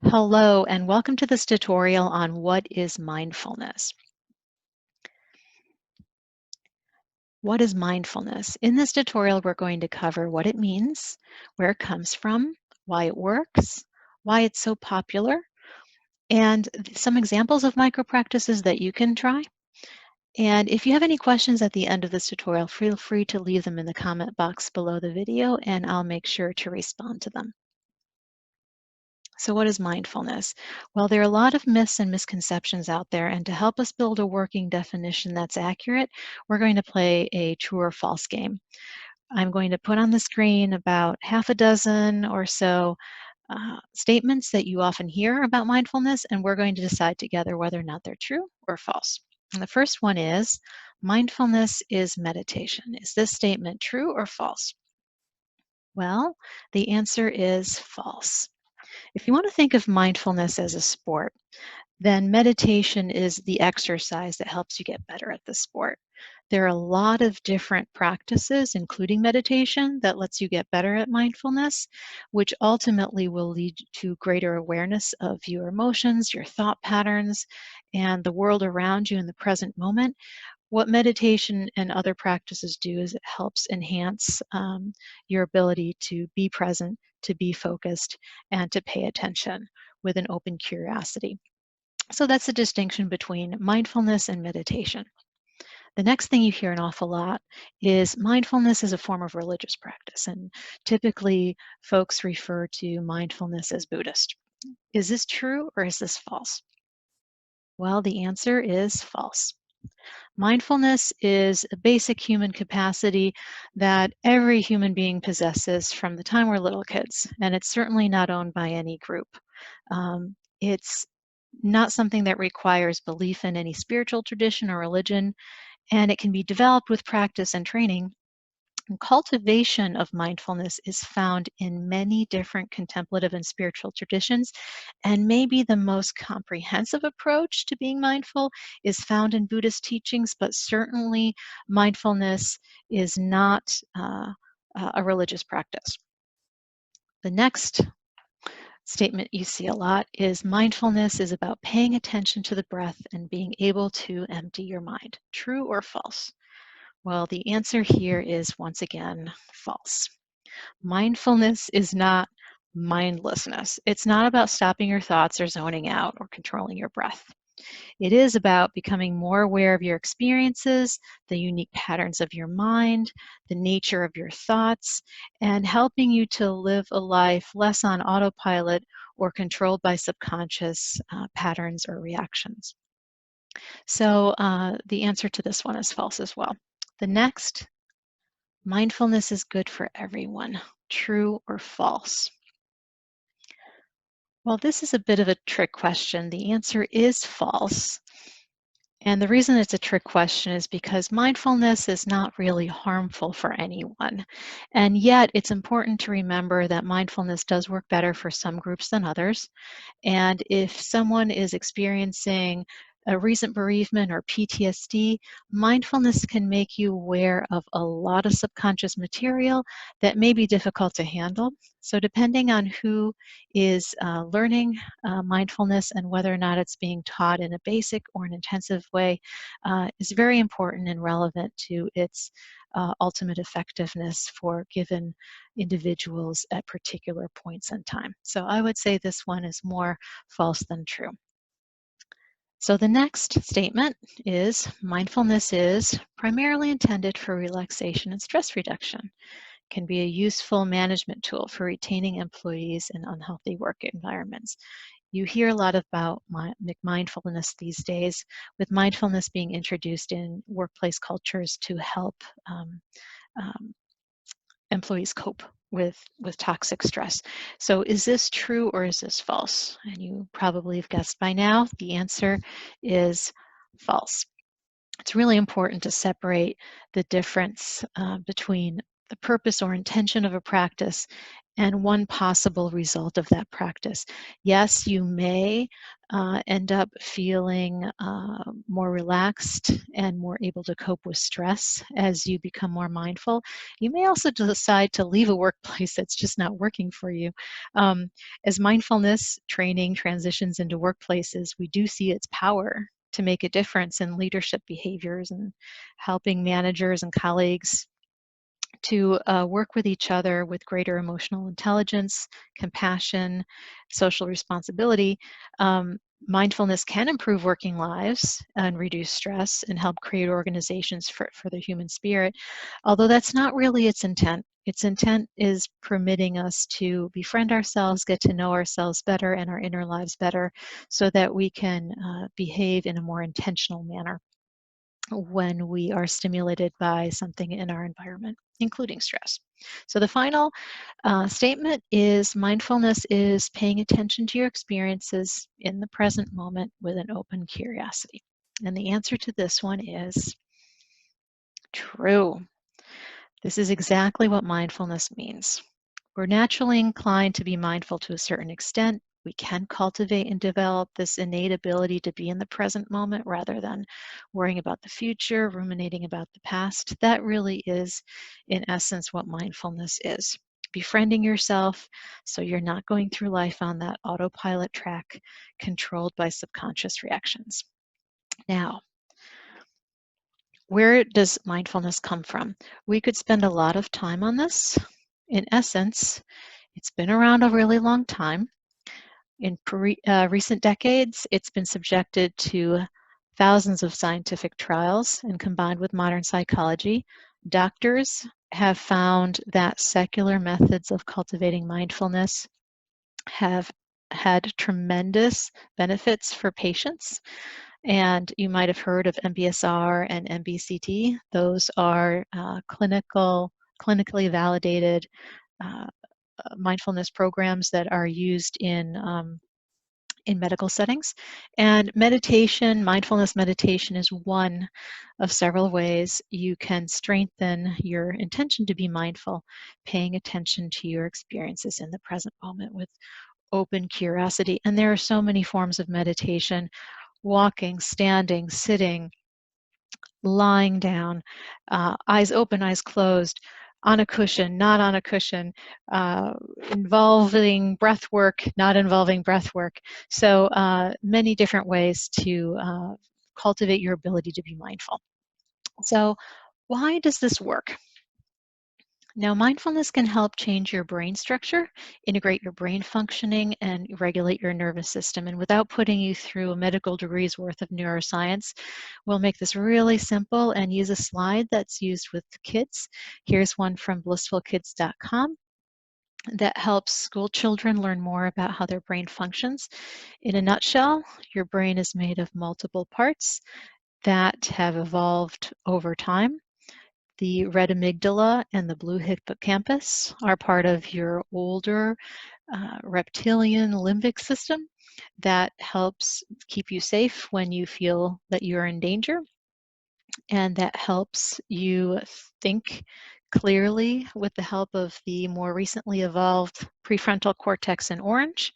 Hello, and welcome to this tutorial on what is mindfulness. What is mindfulness? In this tutorial, we're going to cover what it means, where it comes from, why it works, why it's so popular, and some examples of micro practices that you can try. And if you have any questions at the end of this tutorial, feel free to leave them in the comment box below the video, and I'll make sure to respond to them. So what is mindfulness? Well, there are a lot of myths and misconceptions out there, and to help us build a working definition that's accurate, we're going to play a true or false game. I'm going to put on the screen about half a dozen or so statements that you often hear about mindfulness, and we're going to decide together whether or not they're true or false. And the first one is, mindfulness is meditation. Is this statement true or false? Well, the answer is false. If you want to think of mindfulness as a sport, then meditation is the exercise that helps you get better at the sport. There are a lot of different practices, including meditation, that lets you get better at mindfulness, which ultimately will lead to greater awareness of your emotions, your thought patterns, and the world around you in the present moment. What meditation and other practices do is it helps enhance your ability to be present, to be focused, and to pay attention with an open curiosity. So that's the distinction between mindfulness and meditation. The next thing you hear an awful lot is mindfulness is a form of religious practice, and typically folks refer to mindfulness as Buddhist. Is this true or is this false? Well, the answer is false. Mindfulness is a basic human capacity that every human being possesses from the time we're little kids, and it's certainly not owned by any group. It's not something that requires belief in any spiritual tradition or religion, and it can be developed with practice and training. And cultivation of mindfulness is found in many different contemplative and spiritual traditions, and maybe the most comprehensive approach to being mindful is found in Buddhist teachings, but certainly mindfulness is not a religious practice. The next statement you see a lot is mindfulness is about paying attention to the breath and being able to empty your mind. True or false? Well, the answer here is once again false. Mindfulness is not mindlessness. It's not about stopping your thoughts or zoning out or controlling your breath. It is about becoming more aware of your experiences, the unique patterns of your mind, the nature of your thoughts, and helping you to live a life less on autopilot or controlled by subconscious patterns or reactions. So the answer to this one is false as well. The next, mindfulness is good for everyone. True or false? Well, this is a bit of a trick question. The answer is false. And the reason it's a trick question is because mindfulness is not really harmful for anyone. And yet, it's important to remember that mindfulness does work better for some groups than others. And if someone is experiencing a recent bereavement or PTSD, mindfulness can make you aware of a lot of subconscious material that may be difficult to handle. So depending on who is learning mindfulness and whether or not it's being taught in a basic or an intensive way is very important and relevant to its ultimate effectiveness for given individuals at particular points in time. So I would say this one is more false than true. So the next statement is mindfulness is primarily intended for relaxation and stress reduction. Can be a useful management tool for retaining employees in unhealthy work environments. You hear a lot about mindfulness these days, with mindfulness being introduced in workplace cultures to help um, employees cope with toxic stress. So is this true or is this false? And you probably have guessed by now, the answer is false. It's really important to separate the difference between the purpose or intention of a practice, and one possible result of that practice. Yes, you may end up feeling more relaxed and more able to cope with stress as you become more mindful. You may also decide to leave a workplace that's just not working for you. As mindfulness training transitions into workplaces, we do see its power to make a difference in leadership behaviors and helping managers and colleagues to work with each other with greater emotional intelligence, compassion, social responsibility. Mindfulness can improve working lives and reduce stress and help create organizations for the human spirit, although that's not really its intent. Its intent is permitting us to befriend ourselves, get to know ourselves better and our inner lives better so that we can behave in a more intentional manner when we are stimulated by something in our environment, including stress. So the final statement is mindfulness is paying attention to your experiences in the present moment with an open curiosity. And the answer to this one is true. This is exactly what mindfulness means. We're naturally inclined to be mindful to a certain extent. We can cultivate and develop this innate ability to be in the present moment rather than worrying about the future, ruminating about the past. That really is, in essence, what mindfulness is. Befriending yourself so you're not going through life on that autopilot track controlled by subconscious reactions. Now, where does mindfulness come from? We could spend a lot of time on this. In essence, it's been around a really long time. In recent decades, it's been subjected to thousands of scientific trials, and combined with modern psychology, doctors have found that secular methods of cultivating mindfulness have had tremendous benefits for patients. And you might have heard of MBSR and MBCT. Those are clinically validated mindfulness programs that are used in medical settings. And meditation, mindfulness meditation, is one of several ways you can strengthen your intention to be mindful, paying attention to your experiences in the present moment with open curiosity. And there are so many forms of meditation: walking, standing, sitting, lying down, eyes open, eyes closed, on a cushion, not on a cushion, involving breath work, not involving breath work. So many different ways to cultivate your ability to be mindful. So why does this work? Now, mindfulness can help change your brain structure, integrate your brain functioning, and regulate your nervous system. And without putting you through a medical degree's worth of neuroscience, we'll make this really simple and use a slide that's used with kids. Here's one from blissfulkids.com that helps school children learn more about how their brain functions. In a nutshell, your brain is made of multiple parts that have evolved over time. The red amygdala and the blue hippocampus are part of your older reptilian limbic system that helps keep you safe when you feel that you're in danger, and that helps you think clearly with the help of the more recently evolved prefrontal cortex in orange.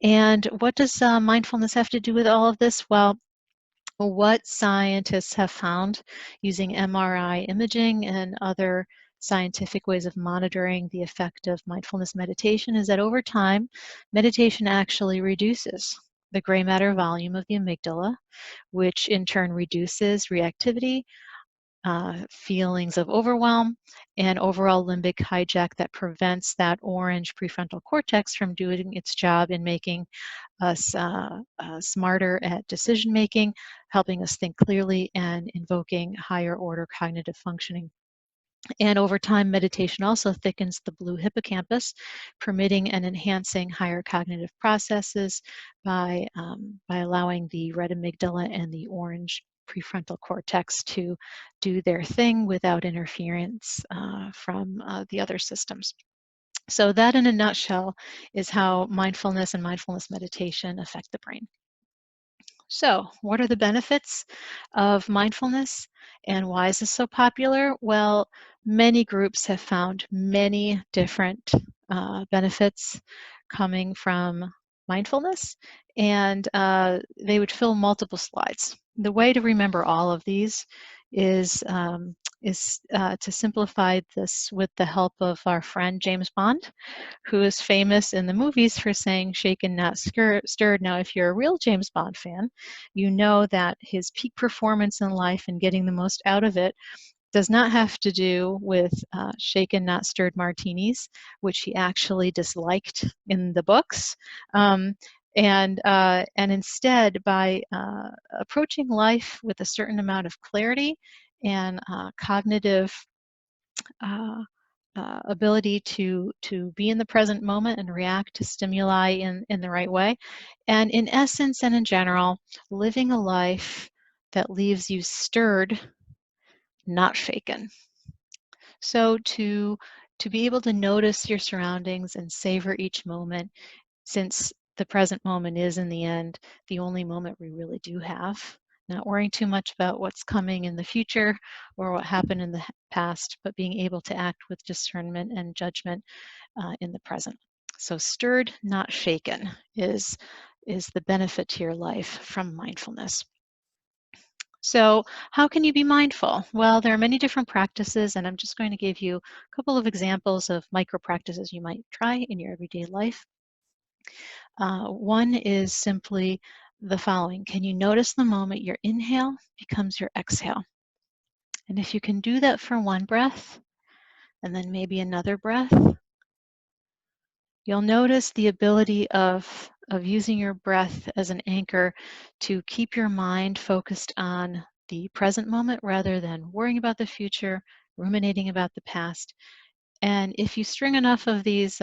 And what does mindfulness have to do with all of this? Well, what scientists have found using MRI imaging and other scientific ways of monitoring the effect of mindfulness meditation is that over time, meditation actually reduces the gray matter volume of the amygdala, which in turn reduces reactivity, feelings of overwhelm, and overall limbic hijack that prevents that orange prefrontal cortex from doing its job in making us smarter at decision making, helping us think clearly, and invoking higher order cognitive functioning. And over time, meditation also thickens the blue hippocampus, permitting and enhancing higher cognitive processes by allowing the red amygdala and the orange prefrontal cortex to do their thing without interference from the other systems. So that, in a nutshell, is how mindfulness and mindfulness meditation affect the brain. So what are the benefits of mindfulness and why is this so popular? Well, Many groups have found many different benefits coming from mindfulness, and they would fill multiple slides. The way to remember all of these is to simplify this with the help of our friend James Bond, who is famous in the movies for saying shaken, not stirred. Now, if you're a real James Bond fan, you know that his peak performance in life and getting the most out of it does not have to do with shaken, not stirred martinis, which he actually disliked in the books. And instead, by approaching life with a certain amount of clarity and cognitive ability to be in the present moment and react to stimuli in the right way, and in essence and in general, living a life that leaves you stirred, not shaken. So to be able to notice your surroundings and savor each moment, since the present moment is in the end the only moment we really do have, not worrying too much about what's coming in the future or what happened in the past, but being able to act with discernment and judgment in the present. So stirred, not shaken is the benefit to your life from mindfulness. So how can you be mindful? Well, there are many different practices, and I'm just going to give you a couple of examples of micro practices you might try in your everyday life. One is simply the following. Can you notice the moment your inhale becomes your exhale? And if you can do that for one breath, and then maybe another breath, you'll notice the ability of using your breath as an anchor to keep your mind focused on the present moment rather than worrying about the future, ruminating about the past. And if you string enough of these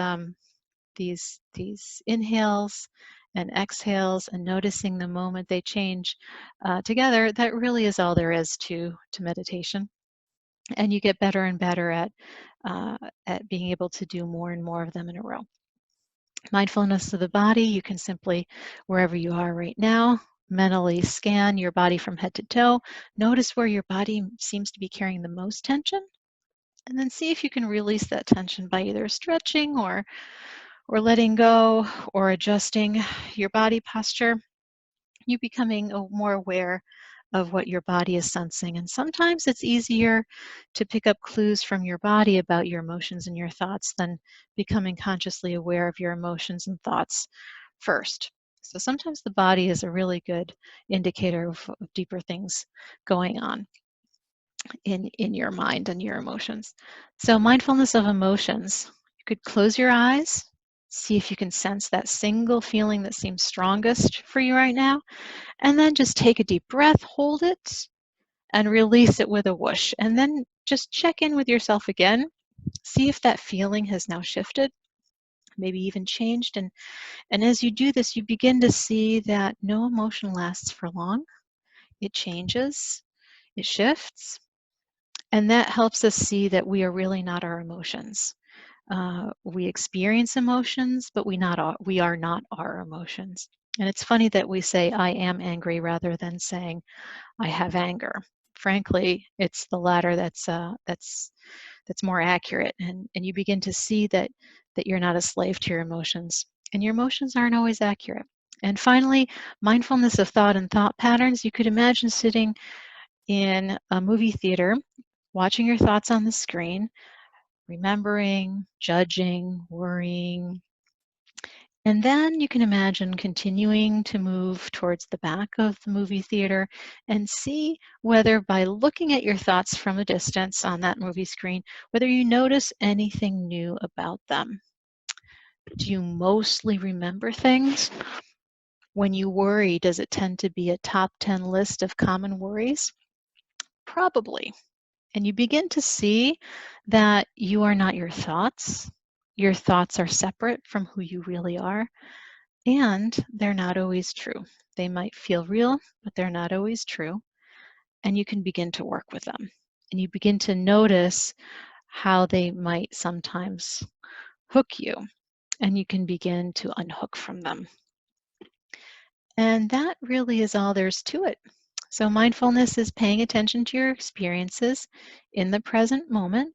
inhales and exhales and noticing the moment they change together, that really is all there is to meditation. And you get better and better at being able to do more and more of them in a row. Mindfulness of the body, you can simply, wherever you are right now, mentally scan your body from head to toe. Notice where your body seems to be carrying the most tension, and then see if you can release that tension by either stretching or letting go or adjusting your body posture. You becoming more aware of what your body is sensing. And sometimes it's easier to pick up clues from your body about your emotions and your thoughts than becoming consciously aware of your emotions and thoughts first. So sometimes the body is a really good indicator of deeper things going on in your mind and your emotions. So mindfulness of emotions, you could close your eyes, see if you can sense that single feeling that seems strongest for you right now, and then just take a deep breath, hold it, and release it with a whoosh. And then just check in with yourself again. See if that feeling has now shifted, maybe even changed. And as you do this, you begin to see that no emotion lasts for long. It changes, it shifts, and that helps us see that we are really not our emotions. We experience emotions, but we are not our emotions. And it's funny that we say, I am angry, rather than saying, I have anger. Frankly, it's the latter that's more accurate, and you begin to see that you're not a slave to your emotions, and your emotions aren't always accurate. And finally, mindfulness of thought and thought patterns. You could imagine sitting in a movie theater, watching your thoughts on the screen, remembering, judging, worrying, and then you can imagine continuing to move towards the back of the movie theater and see whether, by looking at your thoughts from a distance on that movie screen, whether you notice anything new about them. Do you mostly remember things? When you worry, does it tend to be a top 10 list of common worries? Probably. And you begin to see that you are not your thoughts. Your thoughts are separate from who you really are. And they're not always true. They might feel real, but they're not always true. And you can begin to work with them. And you begin to notice how they might sometimes hook you. And you can begin to unhook from them. And that really is all there's to it. So mindfulness is paying attention to your experiences in the present moment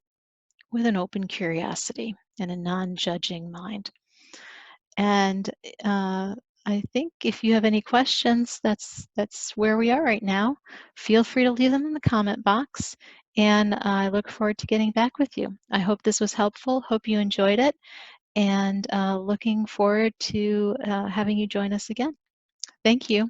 with an open curiosity and a non-judging mind. And I think if you have any questions, that's where we are right now. Feel free to leave them in the comment box, and I look forward to getting back with you. I hope this was helpful. Hope you enjoyed it, and looking forward to having you join us again. Thank you.